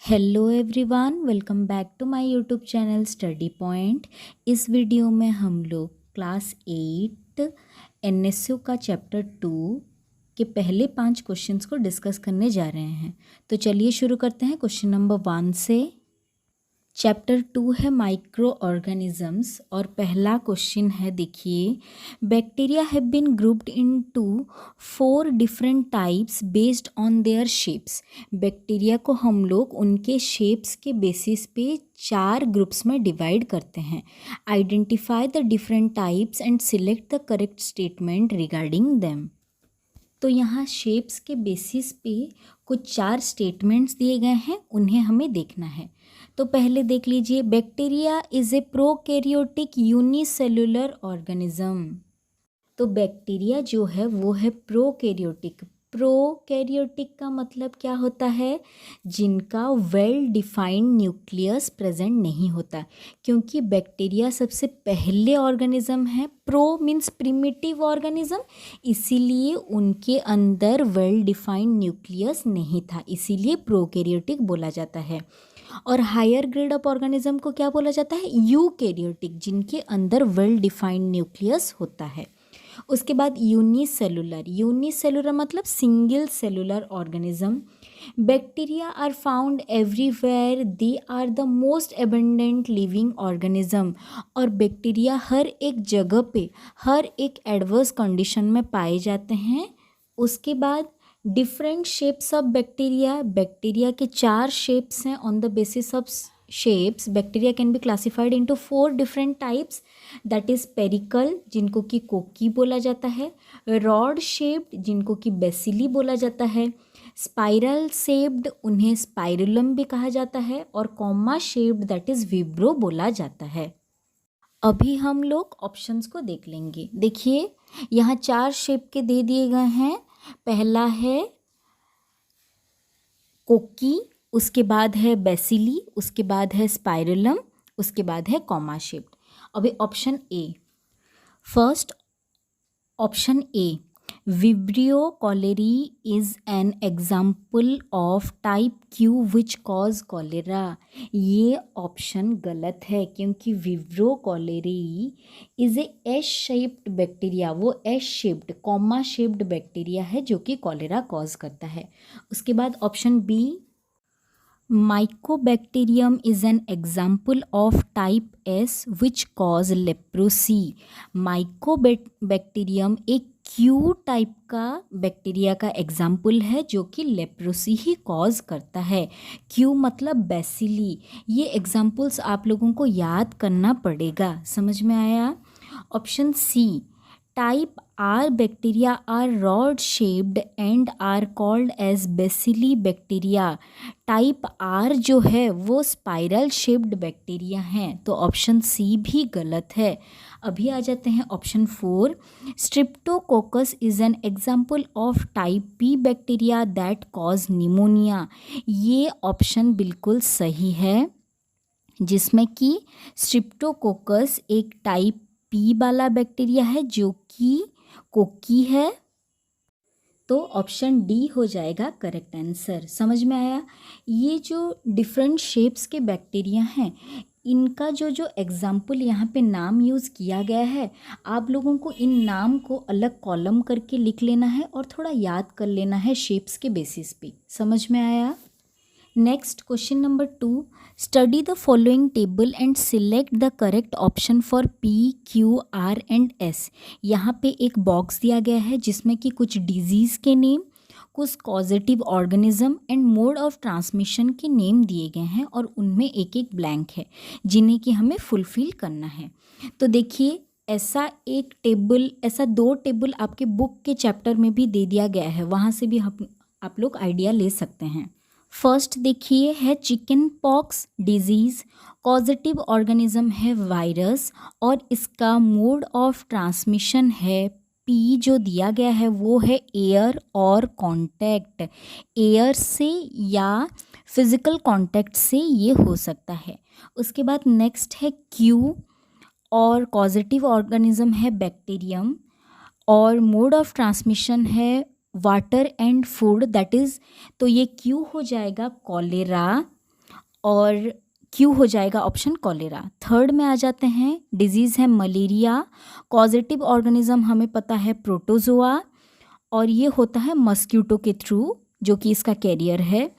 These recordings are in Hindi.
Hello everyone, welcome back to my YouTube channel study point. इस वीडियो में हम लोग क्लास 8 एनएसयू का चैप्टर 2 के पहले 5 क्वेश्चंस को डिस्कस करने जा रहे हैं। तो चलिए शुरू करते हैं क्वेश्चन नंबर 1 से। चैप्टर 2 है माइक्रो ऑर्गेनिजम्स और पहला क्वेश्चन है, देखिए, bacteria have been grouped into 4 different types based on their shapes. Bacteria को हम लोग उनके शेप्स के बेसिस पे 4 ग्रुप्स में डिवाइड करते हैं। Identify the different types and select the correct statement regarding them. तो यहाँ शेप्स के बेसिस पे कुछ 4 स्टेटमेंट्स दिए गए हैं, उन्हें हमें देखना है। तो पहले देख लीजिए, bacteria is a prokaryotic unicellular organism. तो बैक्टीरिया जो है वो है प्रोकैरियोटिक। प्रोकैरियोटिक का मतलब क्या होता है? जिनका वेल डिफाइंड न्यूक्लियस प्रेजेंट नहीं होता, क्योंकि बैक्टीरिया सबसे पहले ऑर्गेनिज्म है। प्रो मीन्स प्रिमिटिव ऑर्गेनिज्म, इसीलिए उनके अंदर वेल डिफाइंड न्यूक्लियस नहीं था, इसीलिए प्रोकैरियोटिक बोला जाता है। और हायर ग्रेड ऑफ ऑर्गेनिज्म को क्या बोला जाता है? यूकैरियोटिक, जिनके अंदर वेल डिफाइंड न्यूक्लियस होता है। उसके बाद यूनिसेलुलर। यूनिसेलुलर मतलब single cellular organism. Bacteria are found everywhere, they are the most abundant living organism. और बैक्टीरिया हर एक जगह पे, हर एक एडवर्स कंडीशन में पाए जाते हैं। उसके बाद different shapes of bacteria. Bacteria के 4 शेप्स हैं। On the basis of shapes bacteria can be classified into 4 different types, that is spherical, जिनको कि कोकी बोला जाता है, रॉड शेप्ड, जिनको कि बेसिली बोला जाता है, स्पाइरल शेप्ड, उन्हें स्पाइरुलम भी कहा जाता है, और कॉमा शेप्ड, दैट इज विब्रो बोला जाता है। अभी हम लोग ऑप्शंस को देख लेंगे। देखिए, यहाँ 4 शेप के दे दिए गए हैं। पहला है कोकी, उसके बाद है बेसिली, उसके बाद है स्पाइरुलम, उसके बाद है कॉमा शेप्ड। अभी option A, first option A, vibrio cholerae is an example of type Q which cause cholera. ये ऑप्शन गलत है, क्योंकि vibrio cholerae is a S shaped bacteria, वो S shaped comma shaped bacteria है जो कि कॉलेरा कॉज करता है। उसके बाद option B, Mycobacterium is an example of type S which cause leprosy. Mycobacterium एक क्यू टाइप का बैक्टीरिया का एग्जाम्पल है जो कि लेप्रोसी ही कॉज करता है। क्यू मतलब बेसिली। ये एग्जाम्पल्स आप लोगों को याद करना पड़ेगा, समझ में आया? Option C, type R bacteria are rod shaped and are called as bacilli bacteria. Type R जो है वो स्पाइरल शेप्ड बैक्टीरिया हैं, तो ऑप्शन सी भी गलत है। अभी आ जाते हैं option 4, streptococcus is an example of type B bacteria that cause pneumonia. ये ऑप्शन बिल्कुल सही है, जिसमें कि स्ट्रिप्टोकोकस एक टाइप पी वाला बैक्टीरिया है जो कि कोकी है। तो ऑप्शन डी हो जाएगा करेक्ट आंसर। समझ में आया? ये जो डिफरेंट शेप्स के बैक्टीरिया हैं, इनका जो जो एग्जाम्पल यहाँ पे नाम यूज़ किया गया है, आप लोगों को इन नाम को अलग कॉलम करके लिख लेना है और थोड़ा याद कर लेना है शेप्स के बेसिस पे। समझ में आया? Next question number 2, study the following table and select the correct option for P Q R and S. यहाँ पे एक बॉक्स दिया गया है जिसमें कि कुछ डिजीज़ के नेम, कुछ causative organism and mode of transmission के नेम दिए गए हैं, और उनमें एक एक ब्लैंक है जिन्हें कि हमें फुलफिल करना है। तो देखिए, ऐसा एक टेबल, ऐसा 2 टेबल आपके बुक के चैप्टर में भी दे दिया गया है, वहाँ से भी आप लोग आइडिया ले सकते हैं। फर्स्ट देखिए है chicken pox disease, causative organism है वायरस, और इसका मोड ऑफ ट्रांसमिशन है पी जो दिया गया है वो है एयर और कांटेक्ट। एयर से या फिजिकल कांटेक्ट से ये हो सकता है। उसके बाद नेक्स्ट है क्यू, और कॉजेटिव ऑर्गेनिज्म है बैक्टीरियम, और मोड ऑफ ट्रांसमिशन है water and food, that is, तो ये क्यू हो जाएगा कॉलेरा। और क्यू हो जाएगा ऑप्शन कॉलेरा। थर्ड में आ जाते हैं, डिजीज़ है मलेरिया, कॉजेटिव ऑर्गेनिज्म हमें पता है प्रोटोजोआ, और ये होता है मस्क्यूटो के थ्रू जो कि इसका कैरियर है।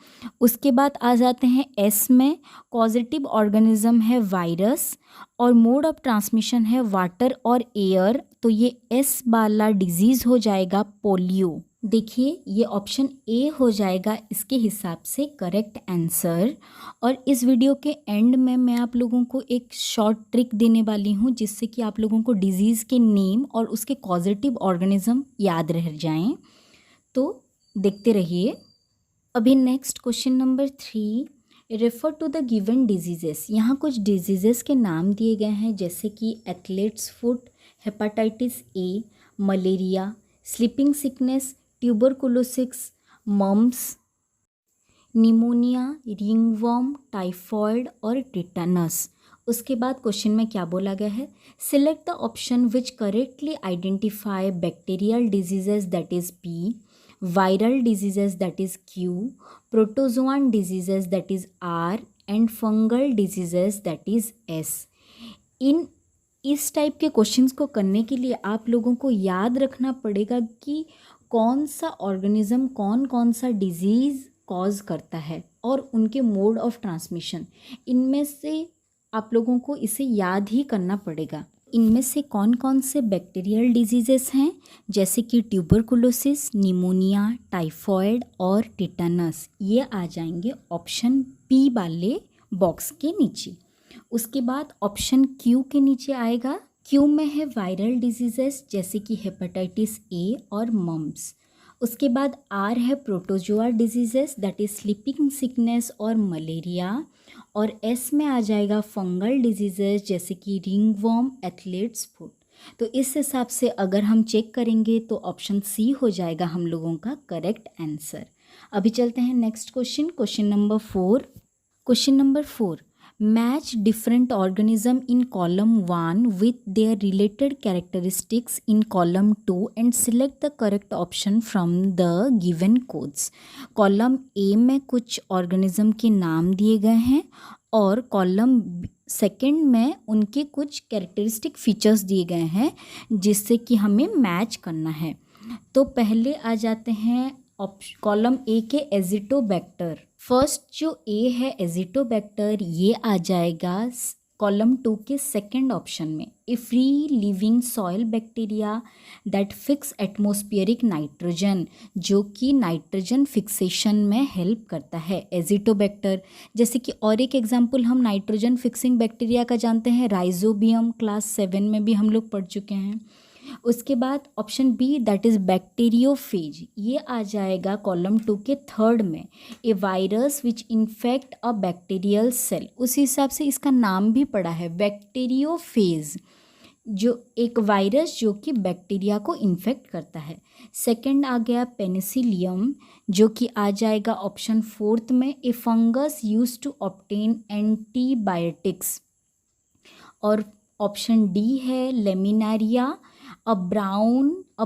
उसके बाद आ जाते हैं एस में, कॉजेटिव ऑर्गेनिज्म है वायरस और मोड ऑफ ट्रांसमिशन है वाटर और एयर, तो ये एस वाला डिजीज़ हो जाएगा पोलियो। देखिए ये ऑप्शन ए हो जाएगा इसके हिसाब से करेक्ट आंसर। और इस वीडियो के एंड में मैं आप लोगों को एक शॉर्ट ट्रिक देने वाली हूँ जिससे कि आप लोगों को डिजीज़ के नेम और उसके कॉजेटिव ऑर्गेनिज्म याद रह जाएं, तो देखते रहिए। अभी next question number 3, refer to the given diseases. यहाँ कुछ डिजीजेस के नाम दिए गए हैं जैसे कि athlete's foot, hepatitis A, malaria, sleeping sickness, tuberculosis, mumps, pneumonia, ringworm, typhoid और टिटानस। उसके बाद क्वेश्चन में क्या बोला गया है, select the option which correctly identify bacterial diseases that is P, viral diseases that is Q, protozoan diseases that is R and fungal diseases that is S. इस टाइप के क्वेश्चंस को करने के लिए आप लोगों को याद रखना पड़ेगा कि कौन सा ऑर्गेनिज्म कौन कौन सा डिजीज़ कॉज करता है और उनके मोड ऑफ ट्रांसमिशन, इनमें से आप लोगों को इसे याद ही करना पड़ेगा। इनमें से कौन कौन से बैक्टीरियल डिजीजेस हैं जैसे कि ट्यूबरकुलोसिस, निमोनिया, टाइफॉइड और टिटानस, ये आ जाएंगे ऑप्शन बी वाले बॉक्स के नीचे। उसके बाद ऑप्शन क्यू के नीचे आएगा, क्यू में है वायरल डिजीजेस जैसे कि हेपेटाइटिस ए और मम्स। उसके बाद आर है protozoa diseases that is sleeping sickness और मलेरिया, और एस में आ जाएगा फंगल डिजीजेस जैसे कि रिंगवर्म, एथलीट्स फुट। तो इस हिसाब से अगर हम चेक करेंगे तो ऑप्शन सी हो जाएगा हम लोगों का करेक्ट आंसर। अभी चलते हैं next question, question number 4। Question number 4, match different organism in column 1 with their related characteristics in column 2 and select the correct option from the given codes. Column A में कुछ ऑर्गेनिज्म के नाम दिए गए हैं और कॉलम सेकंड में उनके कुछ कैरेक्टरिस्टिक फीचर्स दिए गए हैं जिससे कि हमें मैच करना है। तो पहले आ जाते हैं कॉलम ए के एजिटोबैक्टर। फर्स्ट जो ए है एजिटोबैक्टर, ये आ जाएगा कॉलम 2 के सेकंड ऑप्शन में। A free living soil bacteria that fix atmospheric nitrogen, जो कि नाइट्रोजन फिक्सेशन में हेल्प करता है एजिटोबैक्टर। जैसे कि और एक एग्जांपल हम नाइट्रोजन फिक्सिंग बैक्टीरिया का जानते हैं, राइजोबियम, क्लास 7 में भी हम लोग पढ़ चुके हैं। उसके बाद option B that is bacteriophage, ये आ जाएगा कॉलम 2 के थर्ड में। A virus which infect a bacterial cell, उस हिसाब से इसका नाम भी पड़ा है बैक्टीरियोफेज, जो एक वायरस जो कि बैक्टीरिया को इन्फेक्ट करता है। सेकंड आ गया पेनिसिलियम, जो कि आ जाएगा ऑप्शन 4 में। A fungus use to obtain antibiotics. और ऑप्शन डी है laminaria, a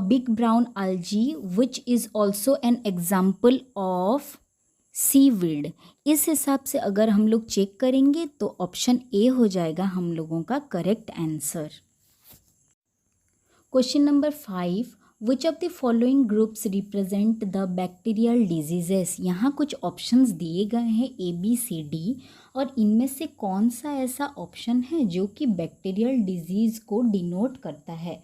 big brown algae which is also an example of seaweed. इस हिसाब से अगर हम लोग चेक करेंगे तो ऑप्शन ए हो जाएगा हम लोगों का correct answer. Question number 5, which of the following groups represent the bacterial diseases. यहाँ कुछ ऑप्शंस दिए गए हैं ए बी सी डी, और इनमें से कौन सा ऐसा ऑप्शन है जो कि बैक्टीरियल डिजीज़ को डिनोट करता है।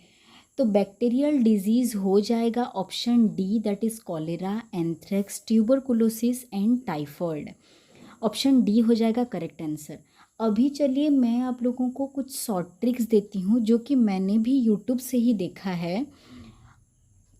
तो बैक्टीरियल डिजीज़ हो जाएगा option D that is cholera, anthrax, tuberculosis and typhoid. Option D हो जाएगा करेक्ट आंसर। अभी चलिए मैं आप लोगों को कुछ शॉर्ट ट्रिक्स देती हूँ जो कि मैंने भी यूट्यूब से ही देखा है।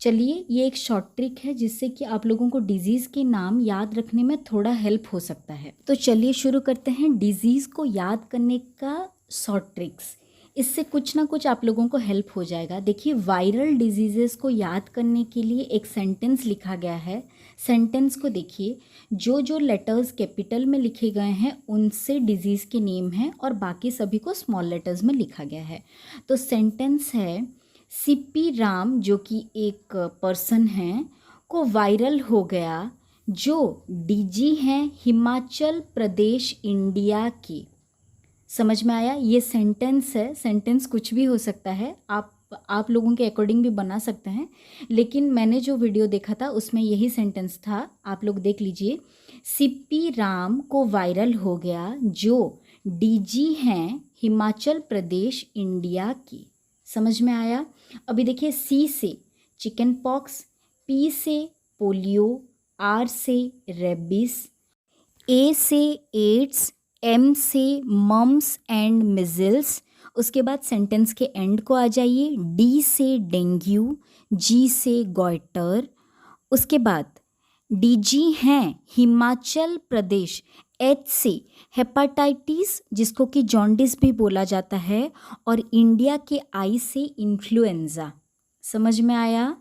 चलिए ये एक शॉर्ट ट्रिक है जिससे कि आप लोगों को डिजीज़ के नाम याद रखने में थोड़ा हेल्प हो सकता है। तो चलिए शुरू करते हैं डिजीज़ को याद करने का शॉर्ट ट्रिक्स। इससे कुछ ना कुछ आप लोगों को हेल्प हो जाएगा। देखिए वायरल डिजीज़ेस को याद करने के लिए एक सेंटेंस लिखा गया है। सेंटेंस को देखिए, जो जो लेटर्स कैपिटल में लिखे गए हैं उनसे डिजीज़ के नेम हैं और बाकी सभी को स्मॉल लेटर्स में लिखा गया है। तो सेंटेंस है, सीपी राम जो कि एक पर्सन है को वायरल हो गया जो डीजी हैं हिमाचल प्रदेश इंडिया के। समझ में आया? ये सेंटेंस है, सेंटेंस कुछ भी हो सकता है, आप लोगों के अकॉर्डिंग भी बना सकते हैं, लेकिन मैंने जो वीडियो देखा था उसमें यही सेंटेंस था, आप लोग देख लीजिए। सीपी राम को वायरल हो गया जो डीजी हैं हिमाचल प्रदेश इंडिया की। समझ में आया? अभी देखिए, सी से चिकन पॉक्स, पी से पोलियो, आर से रेबिस, ए से एड्स, एम से मम्स एंड मिजल्स। उसके बाद सेंटेंस के एंड को आ जाइए। डी से डेंगू, जी से गॉइटर। उसके बाद डीजी हैं हिमाचल प्रदेश, एच से हेपाटाइटिस जिसको कि जॉन्डिस भी बोला जाता है, और इंडिया के आई से इन्फ्लुएंजा। समझ में आया?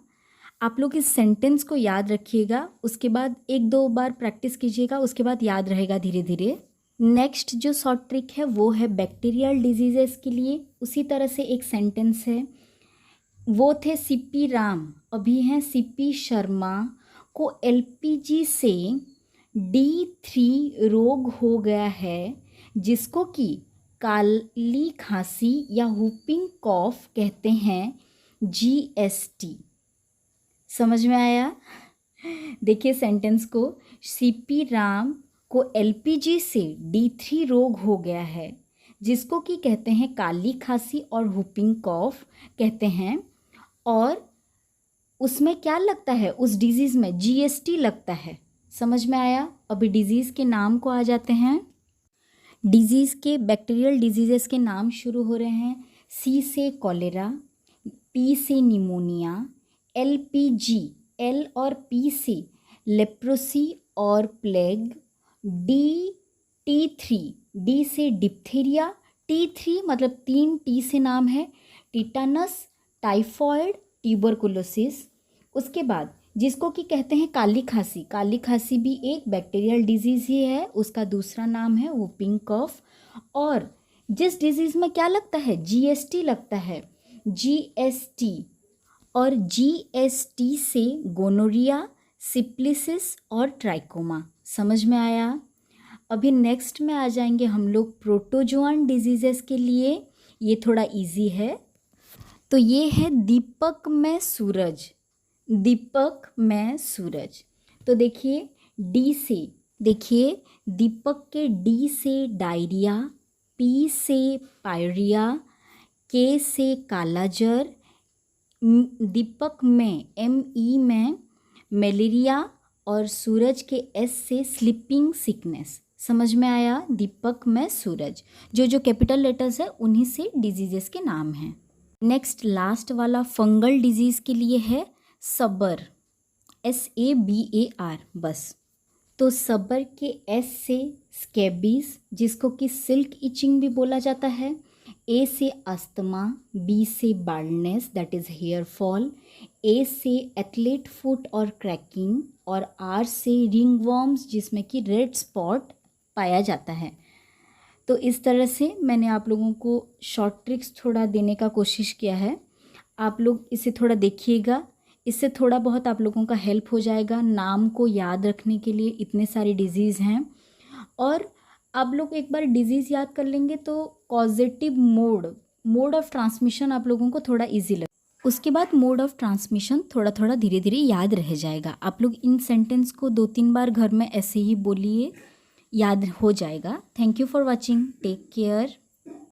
आप लोग इस सेंटेंस को याद रखिएगा, उसके बाद एक दो बार प्रैक्टिस कीजिएगा, उसके बाद याद रहेगा धीरे धीरे। नेक्स्ट जो शॉर्ट ट्रिक है वो है बैक्टीरियल डिजीजेस के लिए। उसी तरह से एक सेंटेंस है, वो थे सीपी राम, अभी हैं सीपी शर्मा, को एलपीजी से D3 रोग हो गया है जिसको कि काली खांसी या हुपिंग कॉफ कहते हैं, GST। समझ में आया? देखिए सेंटेंस को, सीपी राम को एलपीजी से D3 रोग हो गया है जिसको कि कहते हैं काली खांसी और हुपिंग कॉफ कहते हैं, और उसमें क्या लगता है, उस डिजीज़ में GST लगता है। समझ में आया? अभी डिजीज़ के नाम को आ जाते हैं। डिजीज़ के, बैक्टीरियल डिजीजेस के नाम शुरू हो रहे हैं। सी से कॉलेरा, पी से निमोनिया, LPG, L और P से लेप्रोसी और प्लेग, T3, D से डिप्थीरिया, T3 मतलब 3 T से नाम है, टिटानस, टाइफॉइड, ट्यूबरकुलोसिस। उसके बाद जिसको कि कहते हैं काली खांसी, काली खांसी भी एक बैक्टीरियल डिजीज़ ही है, उसका दूसरा नाम है वुपिंग कफ। और जिस डिजीज़ में क्या लगता है, GST लगता है, GST। और GST से गोनोरिया, सिप्लिसिस और ट्राइकोमा। समझ में आया? अभी नेक्स्ट में आ जाएंगे हम लोग प्रोटोजोआन डिजीजेस के लिए। ये थोड़ा इजी है। तो ये है दीपक में सूरज, दीपक में सूरज। तो देखिए डी से, देखिए दीपक के डी से डायरिया, पी से पायरिया, के से कालाजर, दीपक में ME में मलेरिया, और सूरज के S से स्लीपिंग सिकनेस। समझ में आया? दीपक में सूरज, जो जो कैपिटल लेटर्स है उन्हीं से डिजीजेस के नाम हैं। नेक्स्ट लास्ट वाला फंगल डिजीज़ के लिए है सबर, SABAR बस। तो सबर के S से स्कैबीज जिसको कि सिल्क इचिंग भी बोला जाता है, A से अस्थमा, B से baldness that is here fall, A से एथलीट फुट और क्रैकिंग, और R से रिंगवॉर्म्स जिसमें कि रेड स्पॉट पाया जाता है। तो इस तरह से मैंने आप लोगों को शॉर्ट ट्रिक्स थोड़ा देने का कोशिश किया है। आप लोग इसे थोड़ा देखिएगा, इससे थोड़ा बहुत आप लोगों का हेल्प हो जाएगा नाम को याद रखने के लिए। इतने सारे डिजीज़ हैं, और आप लोग एक बार डिजीज़ याद कर लेंगे तो कॉजेटिव मोड ऑफ ट्रांसमिशन आप लोगों को थोड़ा ईजी लगे। उसके बाद मोड ऑफ ट्रांसमिशन थोड़ा थोड़ा धीरे धीरे याद रह जाएगा। आप लोग इन सेंटेंस को 2-3 बार घर में ऐसे ही बोलिए, याद हो जाएगा। Thank you for watching, take care.